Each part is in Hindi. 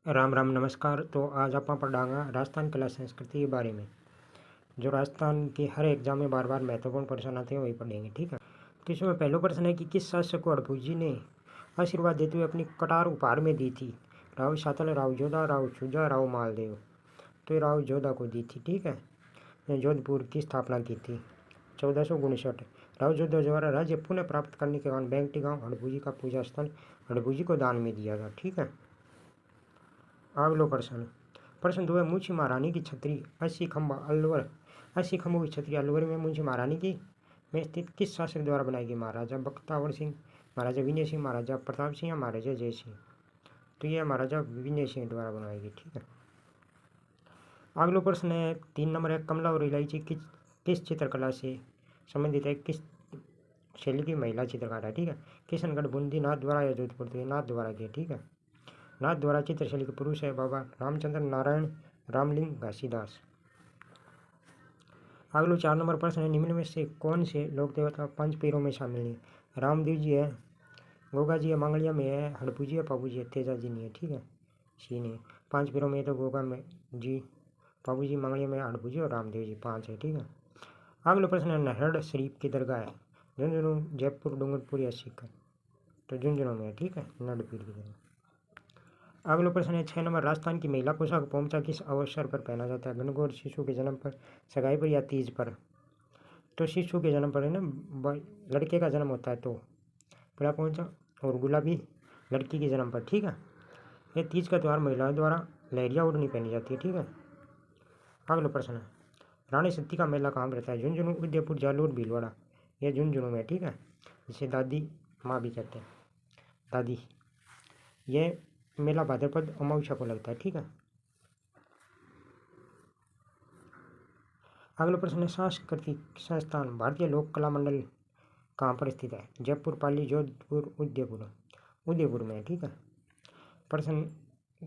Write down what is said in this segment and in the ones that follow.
राम राम नमस्कार। तो आज आप पढ़ांगा राजस्थान कला संस्कृति के बारे में। जो राजस्थान के हर एग्जाम में बार बार महत्वपूर्ण प्रश्न आते हैं वही पढ़ेंगे, ठीक है। तो इसमें पहला प्रश्न है कि किस शासक को हड़पू जी ने आशीर्वाद देते हुए अपनी कटार उपहार में दी थी? राव शातल, राव जोधा, राव छुजा, राव मालदेव। तो ये राव जोधा को दी थी, ठीक है। ने जोधपुर की स्थापना की थी 1459। राव जोधा द्वारा राज्य पुनः प्राप्त करने के बाद बैंकटी गांव हड़पू का पूजा स्थल हड़पू को दान में दिया था, ठीक है। अगलो प्रश्न 2 है, मुंशी महारानी की छतरी 80 खंबा अलवर 80 खंभों की छतरी अलवर में मुंशी महारानी की में स्थित किस शासक द्वारा बनाई गई? महाराजा बख्तावर सिंह, महाराजा विनय सिंह, महाराजा प्रताप सिंह या महाराजा जय सिंह? तो यह महाराजा विनय सिंह द्वारा बनाई गई, ठीक है। अगलो प्रश्न है 3 नंबर है, कमला और इलायची किस चित्रकला से संबंधित है? किस शैली की महिला चित्रकार है, ठीक है। किशनगढ़, बूंदी, नाथ द्वारा या जोधपुर? तो ये नाथ द्वारा की, ठीक है। नाथ द्वारा चित्रशैली के पुरुष है बाबा रामचंद्र नारायण रामलिंग घासीदास। अगलो 4 नंबर प्रश्न है, निम्न में से कौन से लोक देवता 5 पैरों में शामिल नहीं? रामदेव जी है, गोगा जी है, मांगलिया में है, हड़पू जी है, पापू जी है, तेजा जी नहीं है, ठीक है। सी नहीं। 5 पैरों में तो गोगा में जी, पापू जी, मांगलिया में हड़पू जी और रामदेव जी 5 है, ठीक है। अगला प्रश्न है, नहड़ शरीफ की दरगाह है झुंझुनू, जयपुर, डूंगरपुर या सीकर? तो झुंझुनू में है, ठीक है, नड़ पीर की दरगाह। अगला प्रश्न है 6 नंबर, राजस्थान की महिला पोशाक पोमचा किस अवसर पर पहना जाता है? गणगौर, शिशु के जन्म पर, सगाई पर या तीज पर? तो शिशु के जन्म पर है ना, लड़के का जन्म होता है तो पहला पोमचा, और गुलाबी लड़की के जन्म पर, ठीक है। ये तीज का त्यौहार महिलाओं द्वारा लहरिया ओढ़नी पहनी जाती है, ठीक है। अगला प्रश्न है, रानी सती का मेला कहाँ रहता है? झुंझुनू, उदयपुर, जालोर, भीलवाड़ा? यह झुंझुनू में, ठीक है। जिसे दादी माँ भी कहते हैं, दादी। यह मेला भाद्रपद अमावस्या को लगता है, ठीक है। अगला प्रश्न है, सांस्कृतिक संस्थान भारतीय लोक कला मंडल कहाँ पर स्थित है? जयपुर, पाली, जोधपुर, उदयपुर? उदयपुर में, ठीक है। प्रश्न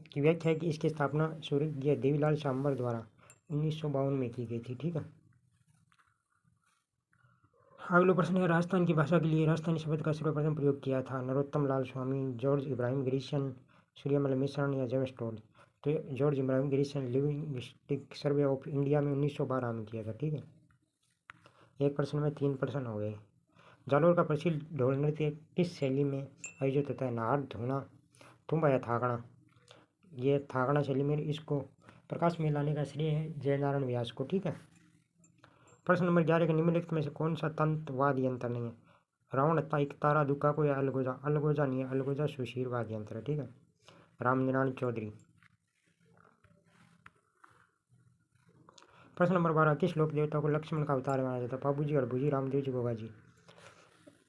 की व्याख्या है कि इसकी स्थापना स्वर्गीय देवीलाल सांबर द्वारा 1952 में की गई थी, ठीक है। अगला प्रश्न है, राजस्थान की भाषा के लिए राजस्थानी शब्द का सर्वप्रथम प्रयोग किया था? Narottam Lal Swami, George Abraham Grierson, Suryamal Mishran या जेम्स टोड? तो George Abraham Grierson linguistic survey of India में 1912 में किया था, ठीक है। एक प्रश्न में 3 प्रश्न हो गए। जालोर का प्रसिद्ध ढोल नृत्य किस शैली में आयोजित होता है? नार, धूना, तुम्बा या थागड़ा? ये थागड़ा शैली में। इसको प्रकाश में लाने का श्रेय है जयनारायण व्यास को, ठीक है। प्रश्न नंबर 11 के निम्नलिखित में से कौन सा तंत्र वाद्य यंत्र नहीं है? रावण, एक तारा, दुक्का को या अलगोजा? अलगोजा नहीं है, अलगोजा सुशीर वाद्य यंत्र है, ठीक है। रामनारायण चौधरी। प्रश्न नंबर 12, किस लोक देवता को लक्ष्मण का अवतार माना जाता है? बाबू जी, हड़बू जी, रामदेव जी, गोगा जी?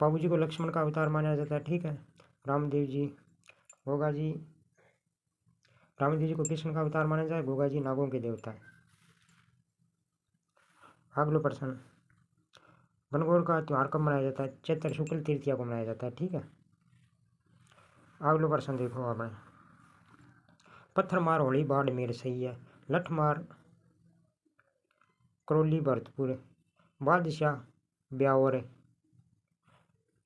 बाबू जी को लक्ष्मण का अवतार माना जाता है, ठीक है। रामदेव जी, गोगा जी, रामदेव जी को कृष्ण का अवतार माना जाए, गोगा जी नागों के देवता है। अगला प्रश्न, गणगौर का त्यौहार कब मनाया जाता है? चैत्र शुक्ल तृतीया को मनाया जाता है, ठीक है। अगला प्रश्न देखो आपने, पत्थर मार होली बाड़मेर सही है, लठ मार करौली भरतपुर, बादशाह ब्यावर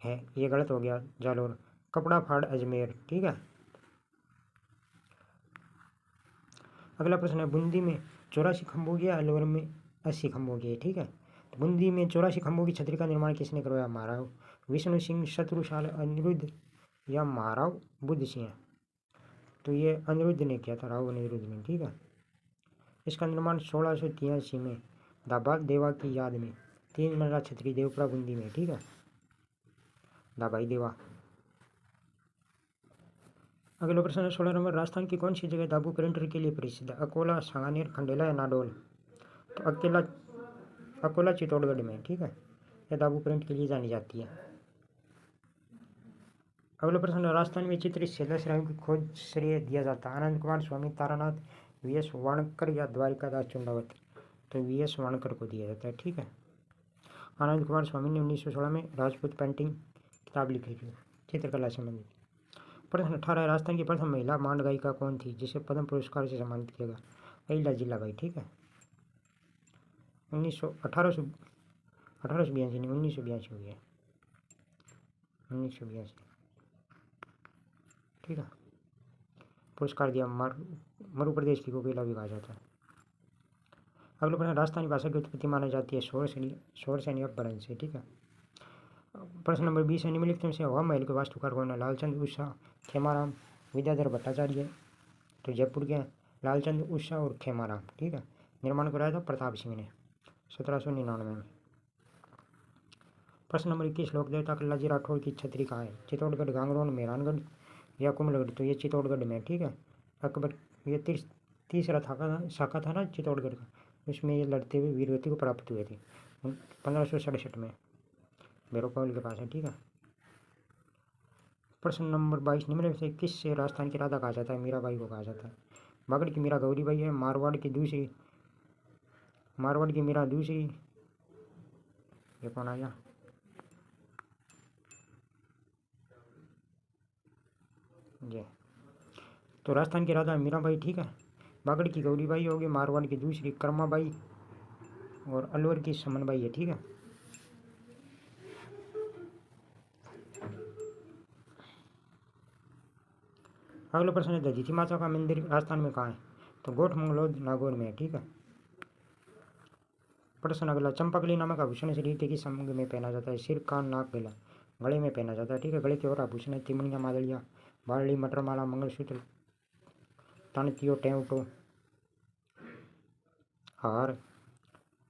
है, ये गलत हो गया, जालोर। कपड़ा फाड़ अजमेर, ठीक है। अगला प्रश्न है, बूंदी में 84 खंभों की, अलवर में 80 खंभों की, ठीक है। तो बूंदी में 84 खंभों की छतरी का निर्माण किसने करवाया? महाराव विष्णु सिंह, शत्रुशाल, अनिरुद्ध या महाराव बुद्ध सिंह? तो ये अनिरुद्ध ने किया था, राव अनिरुद्ध ने, ठीक है। इसका निर्माण 1683 में दाबाद देवा की याद में 3 मंजिला छतरी देवपुरा बूंदी में, ठीक है, दाबाई देवा। अगला प्रश्न है 16 नंबर, राजस्थान की कौन सी जगह दाबू प्रिंटर के लिए प्रसिद्ध है? अकोला, सांगानेर, खंडेला या नाडोल? तो अकोला चित्तौड़गढ़ में, ठीक है, यह दाबू प्रिंट के लिए जानी जाती है। अगला प्रश्न, राजस्थान में चित्रित 16 श्रावियों की खोज श्रेय दिया जाता है? आनंद कुमार, स्वामी तारानाथ, वी.एस. वाणकर या द्वारिकादास चुंडावत? तो वी.एस. वाणकर को दिया जाता है, ठीक है। आनंद कुमार स्वामी ने 1916 में राजपूत पेंटिंग किताब लिखी थी चित्रकला संबंधित। प्रश्न 18 है, राजस्थान की प्रथम महिला मांड गायिका कौन थी जिसे पद्म पुरस्कार से सम्मानित किया गया? अहिल्या जिलाबाई, ठीक है। 1882 नहीं, 1982 हो गया, 1982, ठीक है। पुरस्कार दिया। मरु प्रदेश की कोकिला भी कहा जाता है। अगला प्रश्न, राजस्थानी भाषा की उत्पत्ति मानी जाती है शोर से अपभ्रंश से, ठीक है। प्रश्न नंबर 20 है, निम्नलिखित में से हवा महल के वास्तुकार कौन है? लालचंद उषा, खेमाराम, विद्याधर भट्टाचार्य। तो जयपुर के लालचंद उषा और खेमाराम, ठीक है। निर्माण कराया था प्रताप सिंह ने 1799 में। प्रश्न नंबर 21, लोक देवता कल्लाजी राठौड़ की छतरी कहाँ है? चित्तौड़गढ़, गांगरोन, मेहरानगढ़ या कुंभलगढ़? तो ये चित्तौड़गढ़ में, ठीक है। अकबर, ये तीसरा शाखा था ना चित्तौड़गढ़ का, उसमें ये लड़ते हुए वीरगति को प्राप्त हुए थे 1567 में, भैरवपाल के पास है, ठीक है। प्रश्न नंबर 22, निम्न में से किस से राजस्थान की राधा कहा जाता है? मीराबाई को कहा जाता है। बागड़ की मीरा गौरीबाई है। मारवाड़ की मीरा दूसरी, ये कौन आ गया? ये तो राजस्थान की राधा मीराबाई, ठीक है। बागड़ की गौरीबाई होगी, मारवाड़ की दूसरी कर्माबाई और अलवर की समनबाई है, ठीक है। अगला प्रश्न है, दधीचि माता का मंदिर राजस्थान में कहाँ है? तो गोठ मंगलोद नागौर में है, ठीक है। प्रश्न अगला, चंपाकली नामक आभूषण शरीर के किस अंग में पहना जाता है? सिर, कान, नाक, गला। गले में पहना जाता है, ठीक है। गले के और आभूषण है तिमणिया, मादलिया, बारली, मटरमाला, मंगलसूत्र, तनतियो, टेवटो, हार।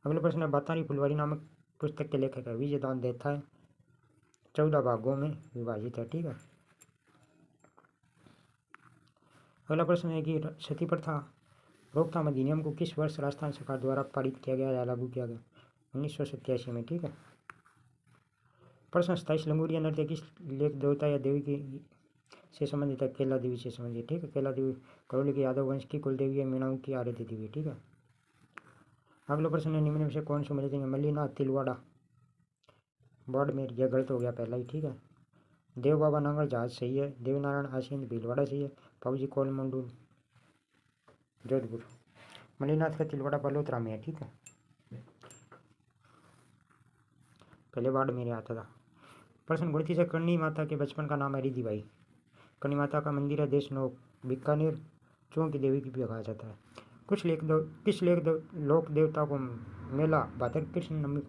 अगला प्रश्न है, बातारी फुलवारी नामक पुस्तक के लेखक है? विजय दान देता है। 14 भागों में विभाजित है, ठीक है। अगला प्रश्न है कि सती प्रथा रोकथाम अधिनियम को किस वर्ष राजस्थान सरकार द्वारा पारित किया गया या लागू किया गया? 1987 में, ठीक है। प्रश्न 27, लंगूरिया नृत्य किस लेख देवता या देवी की से संबंधित है? केला देवी से संबंधित, ठीक है। केला देवी करौली के यादव वंश की कुल देवी है, मीणाऊ की आराध्य देवी, ठीक है। अगला प्रश्न है, निम्न में से कौन सी मिल देंगे? मल्लीनाथ तिलवाड़ा बाड़मेर, यह गलत हो गया पहला ही, ठीक है। देव बाबा नांगल जहाज सही है। देवनारायण आसीन भीलवाड़ा सही है। पाऊजी कोल मंडूर जोधपुर। मल्लीनाथ का तिलवाड़ा बलोत्रा में है, ठीक है। पहले बाड़मेर आता था। प्रश्न 29 से, करणी माता के बचपन का नाम है? रिधिबाई। करणी माता का मंदिर है देशनोक, बीकानेर, चों की देवी की भी कहा जाता है। किस लोक देवता को मेला भाद्र कृष्ण नमी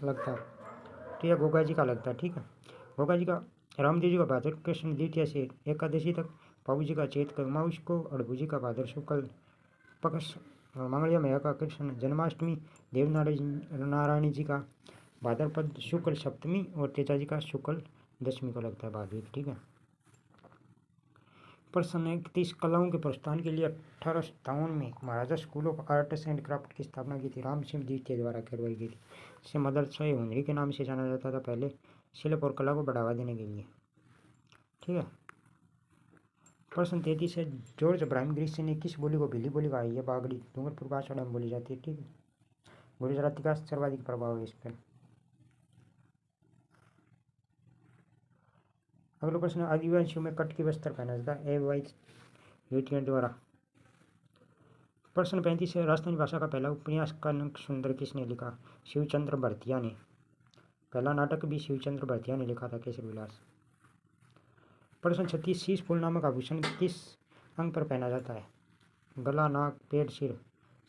लगता है? तो यह गोगा जी का लगता है, ठीक है। गोगा जी का, रामदेव जी का भाद्र कृष्ण द्वितीय से एकादशी तक, बाबू जी का चैत उमाउष को, अड़भू जी का भाद्र शुक्ल पक्ष, मंगलिया मैया का कृष्ण जन्माष्टमी, देवनारायणी जी का भाद्रपद शुक्ल सप्तमी और तेजा जी का शुक्ल दशमी को लगता है भाद्विक, ठीक है। प्रश्न 31, कलाओं के प्रोत्साहन के लिए 1857 में Maharaja school of arts and craft की स्थापना की थी, राम सिंह द्वितीय द्वारा करवाई गई थी। इसे मदरसा हुनरी के नाम से जाना जाता था पहले, शिल्प और कला को बढ़ावा देने के लिए, ठीक है। प्रश्न 33 है, जॉर्ज इब्राहिम ग्रीसी ने किस बोली को भिली बोली कहा? है बागड़ी, डूंगरपुर भाषा में बोली जाती है, ठीक है। गुजराती का सर्वाधिक प्रभाव है इस पर। अगला प्रश्न, आदिवासियों में कट की वस्त्र पहना जाता है? एवाइस युवतियों द्वारा। प्रश्न 35 है, राजस्थानी भाषा का पहला उपन्यास कनक सुंदर किसने लिखा? शिवचंद्र भरतिया ने। पहला नाटक भी शिवचंद्र भरतिया ने लिखा था, केसर विलास। प्रश्न 36, शीश फूल नामक आभूषण किस अंग पर पहना जाता है? गला, नाक, पेट, सिर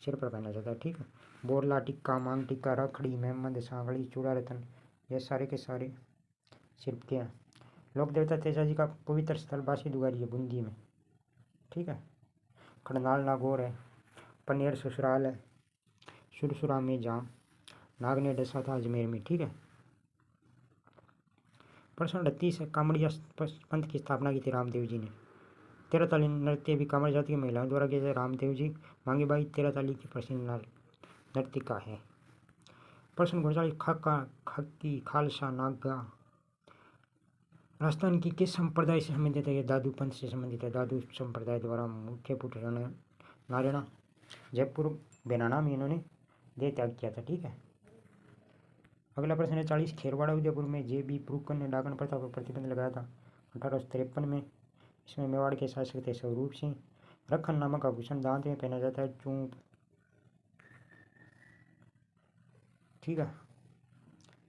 पर पहना जाता है, ठीक है। बोरला, टिक्का, मांग टिक्का, रखड़ी, मेहमंद, सांगड़ी, चूड़ा रतन, ये सारे के सारे सिर के हैं। लोक देवता तेजा जी का पवित्र स्थल बासी दुआरी है बूंदी में, ठीक है। खड़नाल नागौर है। पनेर ससुराल है सुरसुरा में, जहाँ नाग ने डसा था अजमेर में, ठीक है। प्रश्न 38 है, कामड़िया पंथ की स्थापना की थी रामदेव जी ने। तेरह ताली नृत्य भी कामड़ जाति की महिलाओं द्वारा किया जाए। रामदेव जी मांगीबाई तेरह ताली की प्रसिद्ध नर्तिका है। प्रश्न 39, खक्की, खालसा, नागा राजस्थान की किस संप्रदाय से संबंधित है? ये दादू पंथ से संबंधित है। दादू संप्रदाय द्वारा मुख्य पुट नारायणा जयपुर बेनाना में इन्होंने देह त्याग किया था, ठीक है। अगला प्रश्न है 40, खेरवाड़ा उदयपुर में जे.बी. ब्रूकन ने डाकन प्रथा पर प्रतिबंध लगाया था 1853 में। इसमें मेवाड़ के शासक थे स्वरूप सिंह। रखन नामक आभूषण दांत में पहना जाता है, चूंप, ठीक है।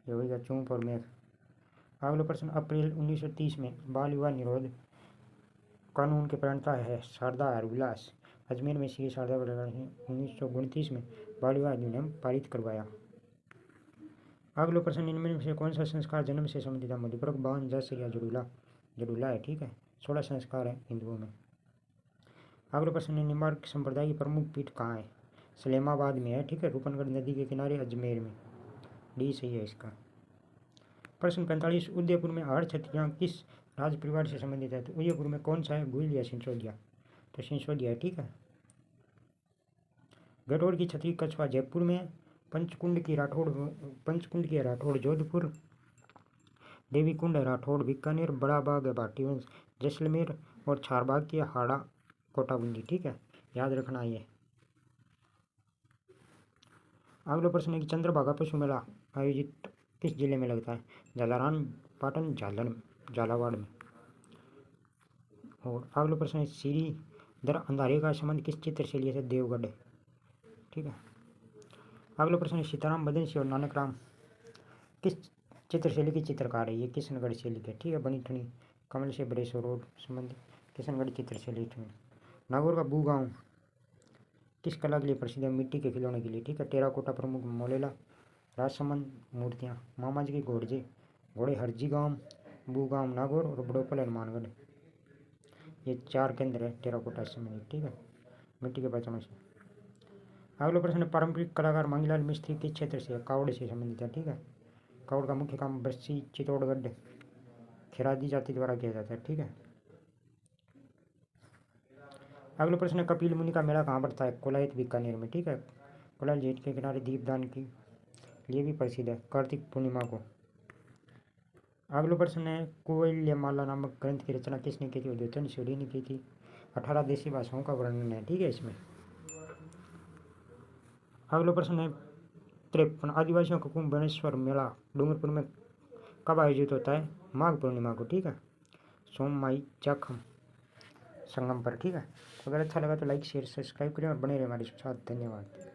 ये होगा चूंप और मेघ। अगला प्रश्न, अप्रैल 1930 में बाल विवाह निरोध कानून के प्रणेता है सरदार विलास। अजमेर में श्री शारदा विलास ने 1929 में बाल विवाह अधिनियम पारित करवाया। अगला प्रश्न, निम्न में से कौन सा संस्कार जन्म से संबंधित है? मधुपर्क, बावन, जस या जड़ूला? जड़ूला है, ठीक है। 16 संस्कार है हिंदुओं में। अगला प्रश्न है, निम्बार्क संप्रदाय की प्रमुख पीठ कहाँ है? सलेमाबाद में है, ठीक है। रूपनगढ़ नदी के किनारे अजमेर में। डी सही है इसका। प्रश्न 45, उदयपुर में हर क्षत्रिय किस राज परिवार से संबंधित है? तो उदयपुर में कौन सा है, गुइल या सिंसोदिया? तो सिंसोदिया है, ठीक है। गठौड़ की छतरी कछवा जयपुर में, पंचकुंड की राठौड़ जोधपुर, देवी कुंड राठौड़ बीकानेर, बड़ा बाग भाटीवंश जैसलमेर और चारबाग की हाड़ा कोटाबंदी, ठीक है। याद रखना ये। अगला प्रश्न है कि चंद्रभागा पशु मेला आयोजित किस जिले में लगता है? जलाराम, पाटन, झालावाड़ में। और अगला प्रश्न है, श्रीधर अंधारे का संबंध किस चित्र शैली से? देवगढ़, ठीक है। अगला प्रश्न है, सीताराम बदनसी और नानक राम किस चित्र शैली की चित्रकार है? ये किशनगढ़ शैली के, ठीक है। बनी ठनी कमल से बड़ेश्वर रोड संबंध किशनगढ़ चित्र शैली। नागौर का बू गाँव किस कला के लिए प्रसिद्ध है? मिट्टी के खिलौने के लिए, ठीक है। टेराकोटा प्रमुख मोलेला, राजसमंद मूर्तियाँ, मामाजी के घोड़े हरजी गांव, बूगांव नागौर और बड़ोपल हनुमानगढ़। ये 4 केंद्र है टेराकोटा से संबंधित, ठीक है, मिट्टी के बर्तनों से। अगला प्रश्न है, पारंपरिक कलाकार मंगीलाल मिस्त्री किस क्षेत्र से? कावड़ से संबंधित है, ठीक है। कावड़ का मुख्य काम बस्सी, चित्तौड़गढ़, खेरादी जाति द्वारा किया जाता है, ठीक है। अगला प्रश्न है, कपिल मुनि का मेला कहाँ पड़ता है? कोलायत बीकानेर में, ठीक है। कोलायत झील के किनारे दीपदान के लिए भी प्रसिद्ध है, कार्तिक पूर्णिमा को। अगला प्रश्न है, कुवलयमाला नामक ग्रंथ की रचना किसने की थी? उद्योतन सूर्य ने की थी। 18 देशी भाषाओं का वर्णन है, ठीक है इसमें। अगला प्रश्न है, 53, आदिवासियों का कुंभ बनेश्वर मेला डूंगरपुर में कब आयोजित होता है? माघ पूर्णिमा को, ठीक है। सोम माई जाखम संगम पर, ठीक है। अगर अच्छा लगा तो लाइक शेयर सब्सक्राइब करें और बने रहे हमारे साथ। धन्यवाद।